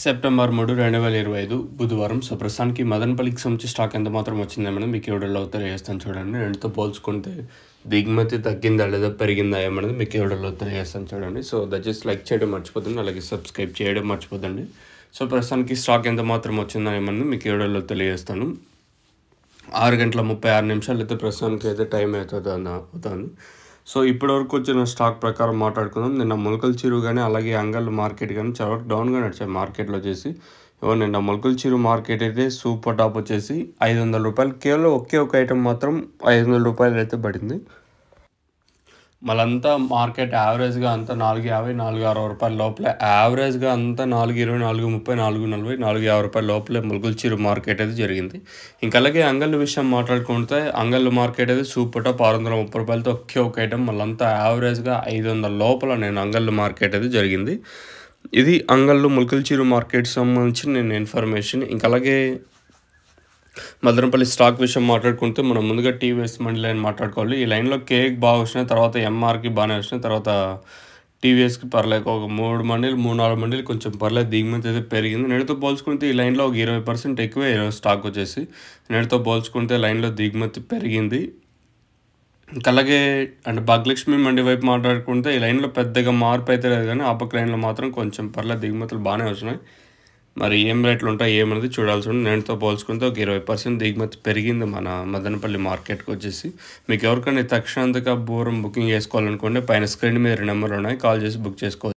September 3, 2025 బుధవారం. So, ప్రస్తుతానికి మదనపల్లికి సంబంధించి స్టాక్ ఎంత మాత్రం వచ్చిందేమన్నా మీకు ఈ వీడియోలో తెలియజేస్తాను చూడండి. రెండుతో పోల్చుకుంటే దిగుమతి తగ్గిందా లేదా పెరిగిందా ఏమన్నది మీకు ఈ వీడియోలో తెలియజేస్తాను చూడండి. సో, దయచేసి లైక్ చేయడం మర్చిపోద్దండి, అలాగే సబ్స్క్రైబ్ చేయడం మర్చిపోద్దండి. సో, ప్రస్తుతానికి స్టాక్ ఎంత మాత్రం వచ్చిందా ఏమన్నది మీకు ఈ వీడియోలో తెలియజేస్తాను. 6:36 అయితే ప్రస్తుతానికి అయితే టైం అవుతుంది. సో, ఇప్పటివరకు వచ్చిన స్టాక్ ప్రకారం మాట్లాడుకుందాం. నిన్న మొలకల చెరువు కానీ అలాగే అంగళ్ళు మార్కెట్ కానీ చాలా వరకు డౌన్గా నడిచాయి మార్కెట్లో వచ్చేసి. నిన్న మొలకల చెరువు మార్కెట్ అయితే సూపర్ టాప్ వచ్చేసి ₹500. కేవలం ఒకే ఒక ఐటమ్ మాత్రం ₹500 అయితే పడింది. మళ్ళంతా మార్కెట్ యావరేజ్గా అంతా ₹450, ₹460 లోపలే యావరేజ్గా అంతా ₹420, ₹430, ₹440, ₹450 లోపలే మొలకల చెరువు మార్కెట్ అయితే జరిగింది. ఇంకా అలాగే అంగళ్ళ విషయం మాట్లాడుకుంటే అంగళ్ళ మార్కెట్ అయితే సూపర్ టాప్ ₹630 ఒకే ఒక ఐటమ్ మళ్ళంతా యావరేజ్గా 500 లోపల నేను అంగళ్ళ మార్కెట్ అయితే జరిగింది. ఇది అంగళ్ళు మొలకల చెరువు మార్కెట్ సంబంధించి నేను ఇన్ఫర్మేషన్. ఇంకా అలాగే మదనపల్లి స్టాక్ విషయం మాట్లాడుకుంటే మనం ముందుగా టీవీఎస్ మండి లైన్ మాట్లాడుకోవాలి. ఈ లైన్లో కేక్ బాగా వచ్చినాయి, తర్వాత ఎంఆర్కి బాగానే వచ్చినాయి, తర్వాత టీవీఎస్కి పర్లేదు ఒక 3-4 మండీలు కొంచెం పర్లేదు దిగుమతి అయితే పెరిగింది. నేటితో పోల్చుకుంటే ఈ లైన్లో ఒక 20% ఎక్కువే ఈరోజు స్టాక్ వచ్చేసి. నేటితో పోల్చుకుంటే లైన్లో దిగుమతి పెరిగింది. ఇంకా అలాగే భాగ్యలక్ష్మి మండి వైపు మాట్లాడుకుంటే ఈ లైన్లో పెద్దగా మార్పు అయితే లేదు, కానీ ఆ పక్క లైన్లో మాత్రం కొంచెం పర్లేదు దిగుమతులు బాగానే వచ్చినాయి. మరి ఏం రేట్లు ఉంటాయి ఏమన్నది చూడాల్సి ఉంది. నేటితో పోల్చుకుంటే ఒక 20% దిగుమతి పెరిగింది మన మదనపల్లి మార్కెట్కి వచ్చేసి. మీకు ఎవరికైనా తక్షణంతగా బూరం బుకింగ్ చేసుకోవాలనుకుంటే పైన స్క్రీన్ మీద 2 నెంబర్లు ఉన్నాయి, కాల్ చేసి బుక్ చేసుకోవచ్చు.